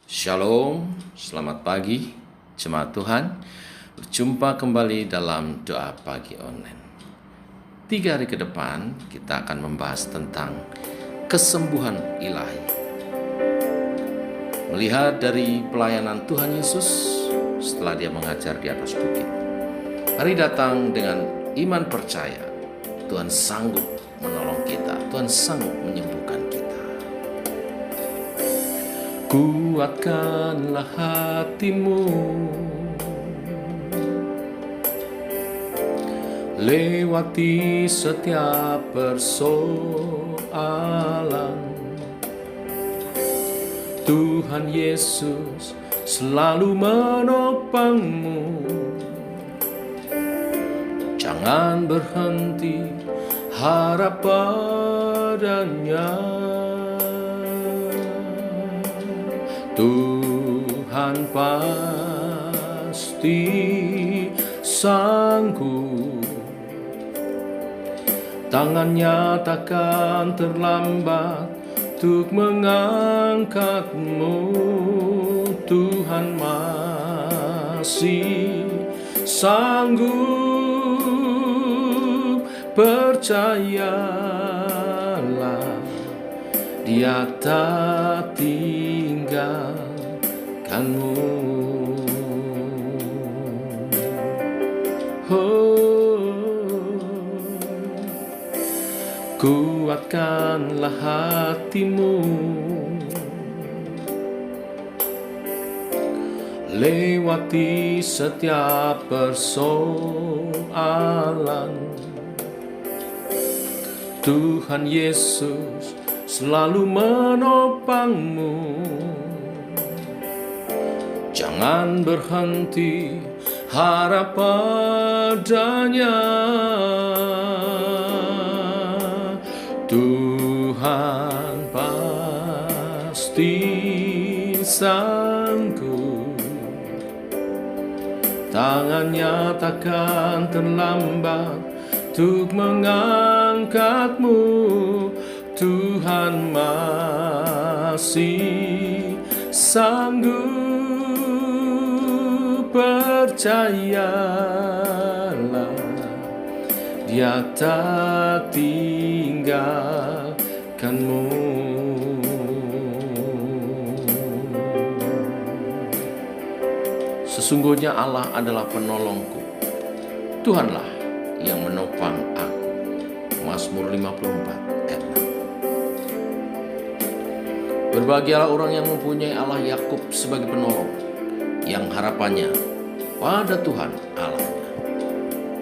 Shalom, selamat pagi jemaat Tuhan. Berjumpa kembali dalam doa pagi online. 3 hari ke depan kita akan membahas tentang kesembuhan ilahi. Melihat dari pelayanan Tuhan Yesus setelah dia mengajar di atas bukit. Hari datang dengan iman percaya Tuhan sanggup menolong kita, Tuhan sanggup menyembuhkan kita. Kuatkanlah hatimu, lewati setiap persoalan. Tuhan Yesus selalu menopangmu. Jangan berhenti harap padanya. Tuhan pasti sanggup, tangannya takkan terlambat untuk mengangkatmu. Tuhan masih sanggup, percayalah, Dia tak tinggalkanmu. Kuatkanlah hatimu, lewati setiap persoalan. Tuhan Yesus selalu menopangmu. Jangan berhenti harap padanya. Tuhan pasti sanggup, tangannya takkan terlambat untuk mengangkatmu. Tuhan masih sanggup, percayalah, Dia tak tinggalkanmu. Sesungguhnya Allah adalah penolongku. Tuhanlah yang menopang aku. Mazmur 54 ayat 6. Berbahagialah orang yang mempunyai Allah Yakub sebagai penolong, yang harapannya pada Tuhan Allahnya.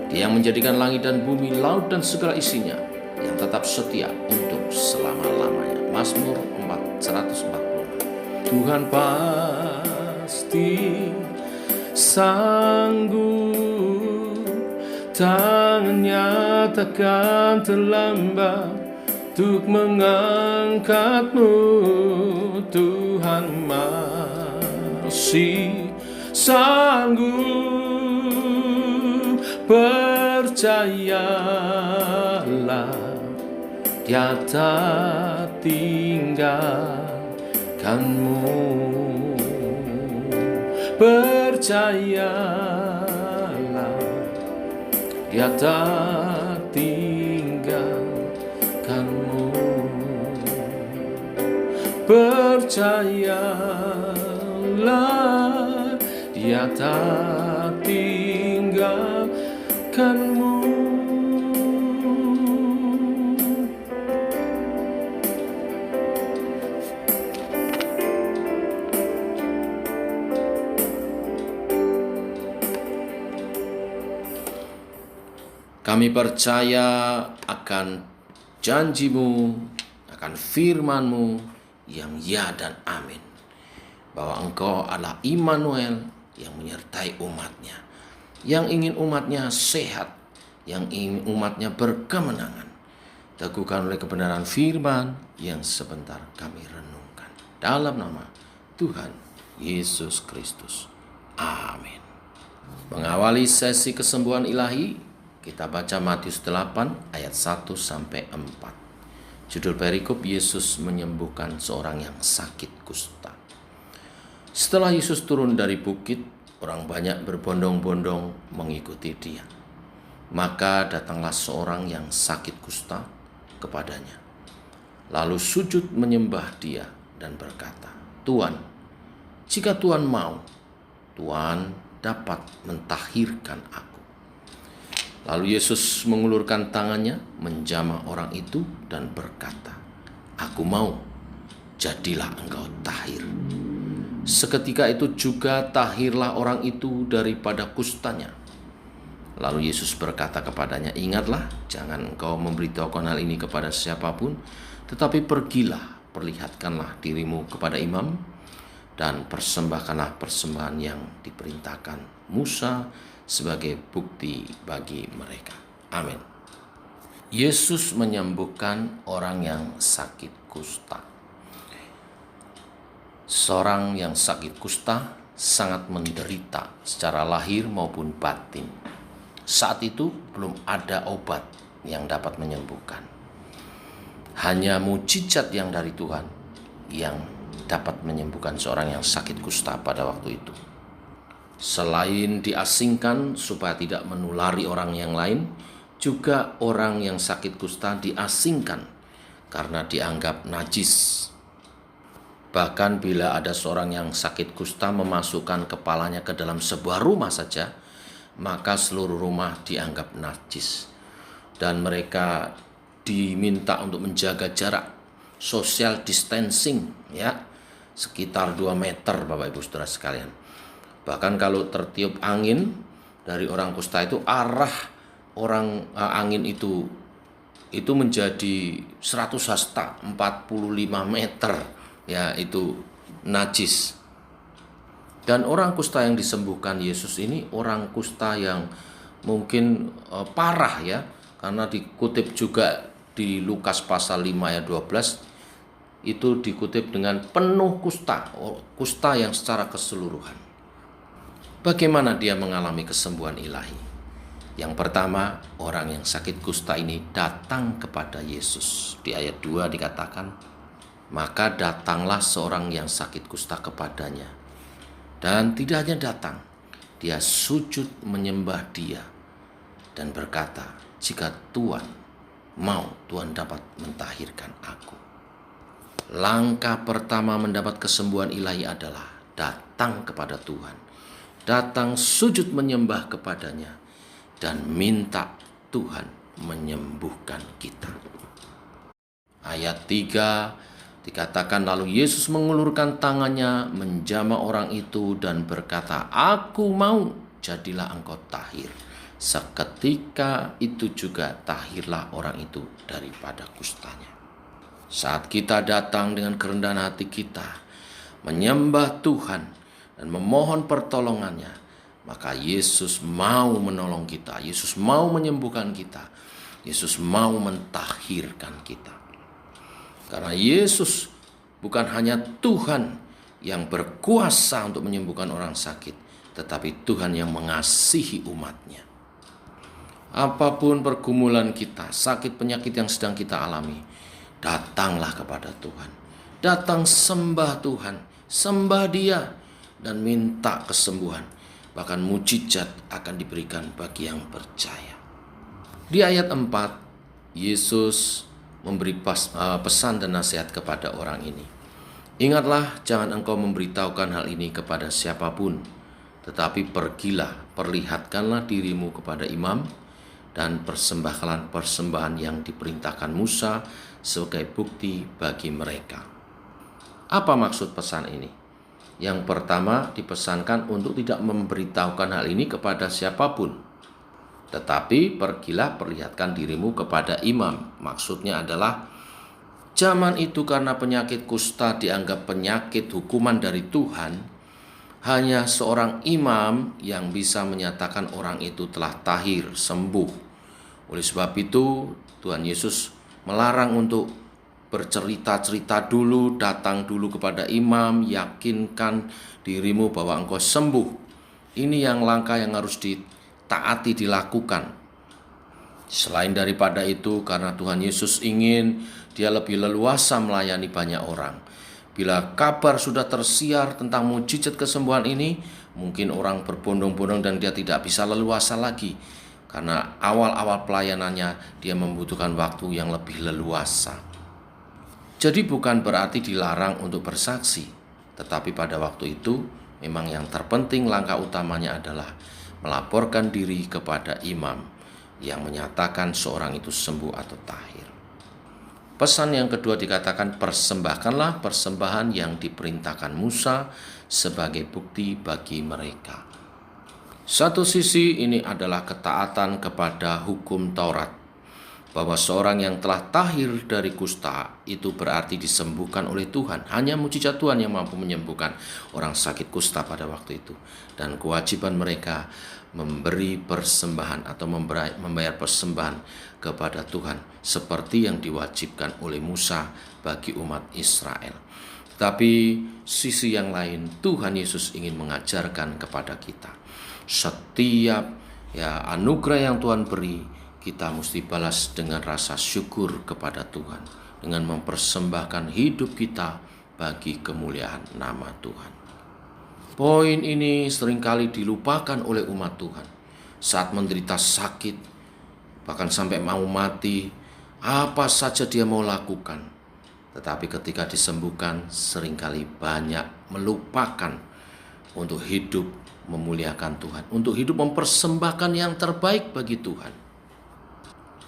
Dia yang menjadikan langit dan bumi, laut dan segala isinya, yang tetap setia untuk selama-lamanya. Mazmur 140. Tuhan pasti sanggup, tangannya takkan terlambat untuk mengangkatmu. Tuhan masih sanggup, percayalah, Dia tak tinggalkanmu. Percayalah, Dia tak tinggalkanmu. Percayalah, Dia tak tinggalkanmu. Kami percaya akan janjimu, akan firman-Mu yang ya dan amin, bahwa Engkau adalah Immanuel yang menyertai umat-Nya, yang ingin umat-Nya sehat, yang ingin umat-Nya berkemenangan. Teguhkan oleh kebenaran firman yang sebentar kami renungkan. Dalam nama Tuhan Yesus Kristus. Amin. Mengawali sesi kesembuhan ilahi, kita baca Matius 8 ayat 1-4. Judul perikop, Yesus menyembuhkan seorang yang sakit kusta. Setelah Yesus turun dari bukit, orang banyak berbondong-bondong mengikuti dia. Maka datanglah seorang yang sakit kusta kepadanya, lalu sujud menyembah dia dan berkata, "Tuan, jika Tuan mau, Tuan dapat mentahirkan aku." Lalu Yesus mengulurkan tangannya, menjamah orang itu dan berkata, "Aku mau, jadilah engkau tahir." Seketika itu juga tahirlah orang itu daripada kustanya. Lalu Yesus berkata kepadanya, "Ingatlah, jangan engkau memberitahukan hal ini kepada siapapun, tetapi pergilah, perlihatkanlah dirimu kepada imam, dan persembahkanlah persembahan yang diperintahkan Musa sebagai bukti bagi mereka." Amin. Yesus menyembuhkan orang yang sakit kusta. Seorang yang sakit kusta sangat menderita secara lahir maupun batin. Saat itu belum ada obat yang dapat menyembuhkan. Hanya mujizat yang dari Tuhan yang dapat menyembuhkan seorang yang sakit kusta pada waktu itu. Selain diasingkan supaya tidak menulari orang yang lain, juga orang yang sakit kusta diasingkan karena dianggap najis. Bahkan bila ada seorang yang sakit kusta memasukkan kepalanya ke dalam sebuah rumah saja, maka seluruh rumah dianggap najis. Dan mereka diminta untuk menjaga jarak, social distancing, ya, sekitar 2 meter Bapak Ibu Saudara sekalian. Bahkan kalau tertiup angin dari orang kusta itu, arah angin itu menjadi 100 hasta, 45 meter. Ya, itu najis. Dan orang kusta yang disembuhkan Yesus ini orang kusta yang mungkin parah, ya, karena dikutip juga di Lukas pasal 5 ayat 12, itu dikutip dengan penuh kusta yang secara keseluruhan. Bagaimana dia mengalami kesembuhan ilahi? Yang pertama, orang yang sakit kusta ini datang kepada Yesus. Di ayat 2 dikatakan, "Maka datanglah seorang yang sakit kusta kepadanya." Dan tidak hanya datang, dia sujud menyembah dia dan berkata, "Jika Tuan mau, Tuan dapat mentahirkan aku." Langkah pertama mendapat kesembuhan ilahi adalah datang kepada Tuhan. Datang sujud menyembah kepadanya dan minta Tuhan menyembuhkan kita. Ayat 3 dikatakan, lalu Yesus mengulurkan tangannya, menjamah orang itu dan berkata, "Aku mau, jadilah engkau tahir." Seketika itu juga tahirlah orang itu daripada kustanya. Saat kita datang dengan kerendahan hati kita, menyembah Tuhan dan memohon pertolongannya, maka Yesus mau menolong kita. Yesus mau menyembuhkan kita. Yesus mau mentahirkan kita. Karena Yesus bukan hanya Tuhan yang berkuasa untuk menyembuhkan orang sakit, tetapi Tuhan yang mengasihi umatnya. Apapun pergumulan kita, sakit penyakit yang sedang kita alami, datanglah kepada Tuhan. Datang sembah Tuhan, sembah Dia, dan minta kesembuhan. Bahkan mujizat akan diberikan bagi yang percaya. Di ayat 4, Yesus memberi pesan dan nasihat kepada orang ini. "Ingatlah, jangan engkau memberitahukan hal ini kepada siapapun, tetapi pergilah, perlihatkanlah dirimu kepada imam, dan persembahkanlah persembahan yang diperintahkan Musa sebagai bukti bagi mereka." Apa maksud pesan ini? Yang pertama, dipesankan untuk tidak memberitahukan hal ini kepada siapapun, tetapi pergilah, perlihatkan dirimu kepada imam. Maksudnya adalah zaman itu karena penyakit kusta dianggap penyakit hukuman dari Tuhan, hanya seorang imam yang bisa menyatakan orang itu telah tahir, sembuh. Oleh sebab itu Tuhan Yesus melarang untuk bercerita-cerita dulu, datang dulu kepada imam, yakinkan dirimu bahwa engkau sembuh. Ini yang langkah yang harus taati, dilakukan. Selain daripada itu, karena Tuhan Yesus ingin dia lebih leluasa melayani banyak orang, Bila kabar sudah tersiar tentang mujizat kesembuhan ini, mungkin orang berbondong-bondong dan dia tidak bisa leluasa lagi. Karena awal-awal pelayanannya dia membutuhkan waktu yang lebih leluasa. Jadi bukan berarti dilarang untuk bersaksi, tetapi pada waktu itu memang yang terpenting langkah utamanya adalah melaporkan diri kepada imam yang menyatakan seorang itu sembuh atau tahir. Pesan yang kedua dikatakan, persembahkanlah persembahan yang diperintahkan Musa sebagai bukti bagi mereka. Satu sisi ini adalah ketaatan kepada hukum Taurat, bahwa seorang yang telah tahir dari kusta itu berarti disembuhkan oleh Tuhan. Hanya mujizat Tuhan yang mampu menyembuhkan orang sakit kusta pada waktu itu. Dan kewajiban mereka memberi persembahan atau membayar persembahan kepada Tuhan seperti yang diwajibkan oleh Musa bagi umat Israel. Tapi sisi yang lain, Tuhan Yesus ingin mengajarkan kepada kita, setiap anugerah yang Tuhan beri, kita mesti balas dengan rasa syukur kepada Tuhan, dengan mempersembahkan hidup kita bagi kemuliaan nama Tuhan. Poin ini seringkali dilupakan oleh umat Tuhan. Saat menderita sakit, bahkan sampai mau mati, apa saja dia mau lakukan. Tetapi ketika disembuhkan, seringkali banyak melupakan untuk hidup memuliakan Tuhan, untuk hidup mempersembahkan yang terbaik bagi Tuhan.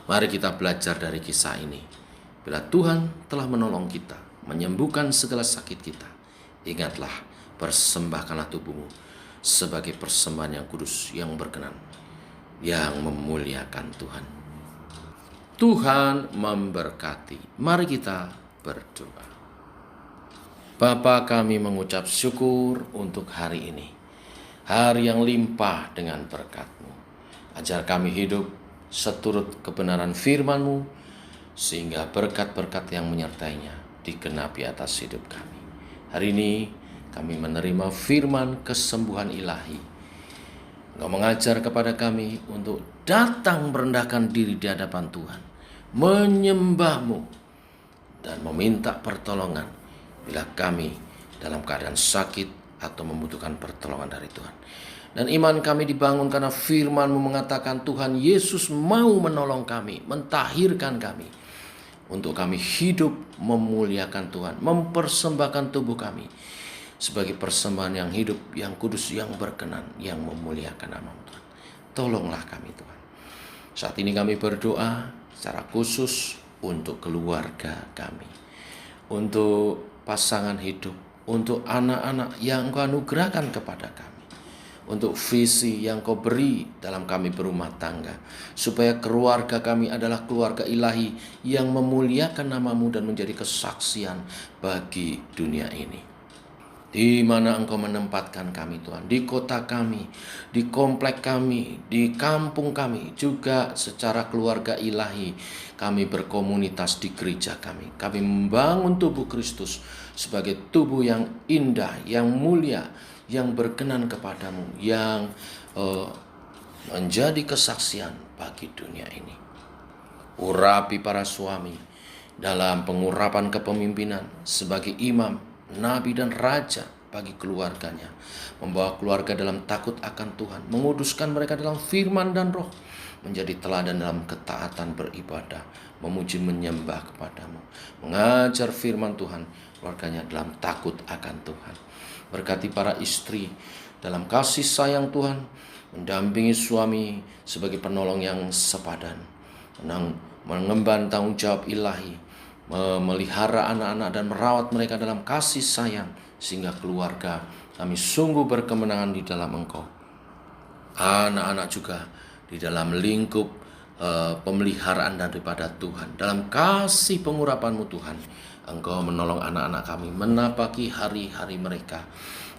Mari kita belajar dari kisah ini. Bila Tuhan telah menolong kita, menyembuhkan segala sakit kita, ingatlah, persembahkanlah tubuhmu sebagai persembahan yang kudus, yang berkenan, yang memuliakan Tuhan. Tuhan memberkati. Mari kita berdoa. Bapa, kami mengucap syukur untuk hari ini, hari yang limpah dengan berkat-Mu. Ajar kami hidup seturut kebenaran firman-Mu, sehingga berkat-berkat yang menyertainya digenapi atas hidup kami. Hari ini kami menerima firman kesembuhan ilahi. Engkau mengajar kepada kami untuk datang merendahkan diri di hadapan Tuhan, menyembah-Mu, dan meminta pertolongan bila kami dalam keadaan sakit atau membutuhkan pertolongan dari Tuhan. Dan iman kami dibangun karena firman-Mu mengatakan Tuhan Yesus mau menolong kami, mentahirkan kami, untuk kami hidup memuliakan Tuhan, mempersembahkan tubuh kami sebagai persembahan yang hidup, yang kudus, yang berkenan, yang memuliakan nama Tuhan. Tolonglah kami Tuhan. Saat ini kami berdoa secara khusus untuk keluarga kami, untuk pasangan hidup, untuk anak-anak yang Engkau anugerahkan kepada kami, untuk visi yang Kau beri dalam kami berumah tangga, supaya keluarga kami adalah keluarga ilahi yang memuliakan nama-Mu dan menjadi kesaksian bagi dunia ini. Di mana Engkau menempatkan kami Tuhan, di kota kami, di komplek kami, di kampung kami, juga secara keluarga ilahi kami berkomunitas di gereja kami. Kami membangun tubuh Kristus sebagai tubuh yang indah, yang mulia, yang berkenan kepadamu, yang menjadi kesaksian bagi dunia ini. Urapi para suami dalam pengurapan kepemimpinan sebagai imam, nabi dan raja bagi keluarganya, membawa keluarga dalam takut akan Tuhan, menguduskan mereka dalam firman dan roh, menjadi teladan dalam ketaatan beribadah, memuji menyembah kepadamu, mengajar firman Tuhan, keluarganya dalam takut akan Tuhan. Berkati para istri dalam kasih sayang Tuhan, mendampingi suami sebagai penolong yang sepadan, mengemban tanggung jawab ilahi, memelihara anak-anak dan merawat mereka dalam kasih sayang, sehingga keluarga kami sungguh berkemenangan di dalam Engkau. Anak-anak juga di dalam lingkup pemeliharaan daripada Tuhan, dalam kasih pengurapan-Mu Tuhan, Engkau menolong anak-anak kami menapaki hari-hari mereka.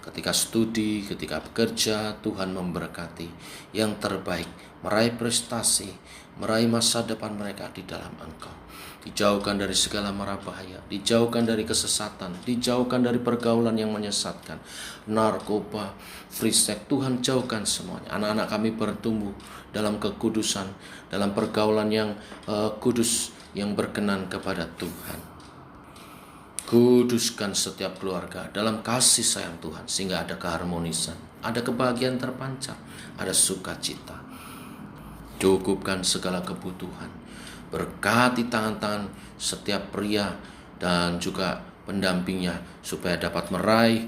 Ketika studi, ketika bekerja, Tuhan memberkati yang terbaik, meraih prestasi, meraih masa depan mereka di dalam Engkau. Dijauhkan dari segala mara bahaya, dijauhkan dari kesesatan, dijauhkan dari pergaulan yang menyesatkan, narkoba, free sex. Tuhan jauhkan semuanya. Anak-anak kami bertumbuh dalam kekudusan, dalam pergaulan yang kudus, yang berkenan kepada Tuhan. Kuduskan setiap keluarga dalam kasih sayang Tuhan, sehingga ada keharmonisan, ada kebahagiaan terpancar, ada sukacita. Cukupkan segala kebutuhan. Berkati tangan-tangan setiap pria dan juga pendampingnya, supaya dapat meraih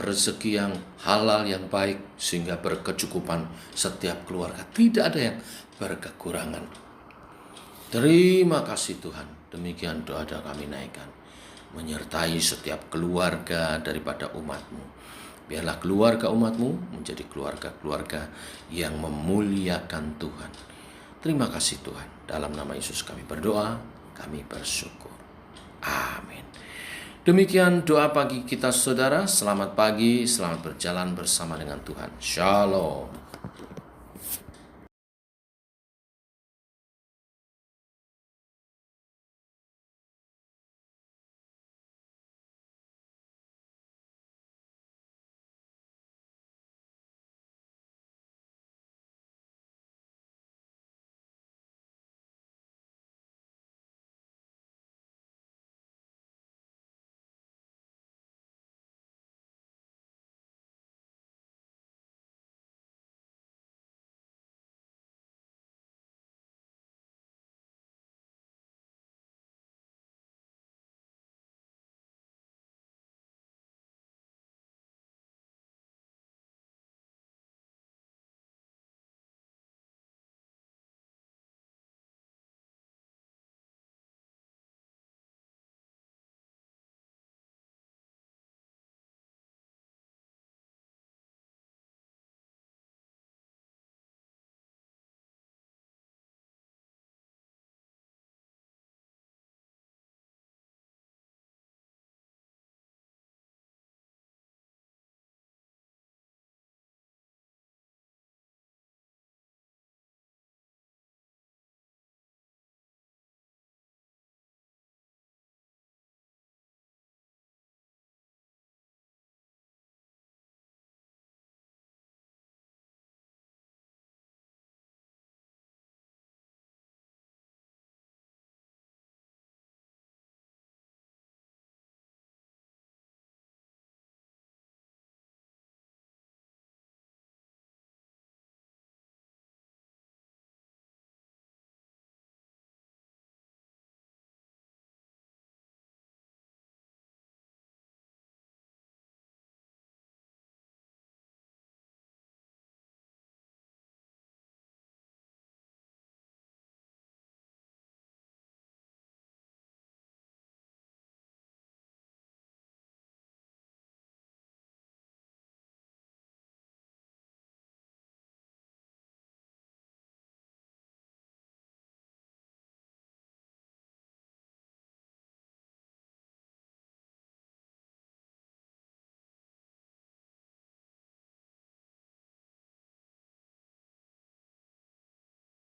rezeki yang halal, yang baik, sehingga berkecukupan setiap keluarga. Tidak ada yang berkekurangan. Terima kasih Tuhan. Demikian doa kami naikkan, menyertai setiap keluarga daripada umat-Mu. Biarlah keluarga umat-Mu menjadi keluarga-keluarga yang memuliakan Tuhan. Terima kasih Tuhan. Dalam nama Yesus kami berdoa, kami bersyukur. Amin. Demikian doa pagi kita saudara. Selamat pagi, selamat berjalan bersama dengan Tuhan. Shalom.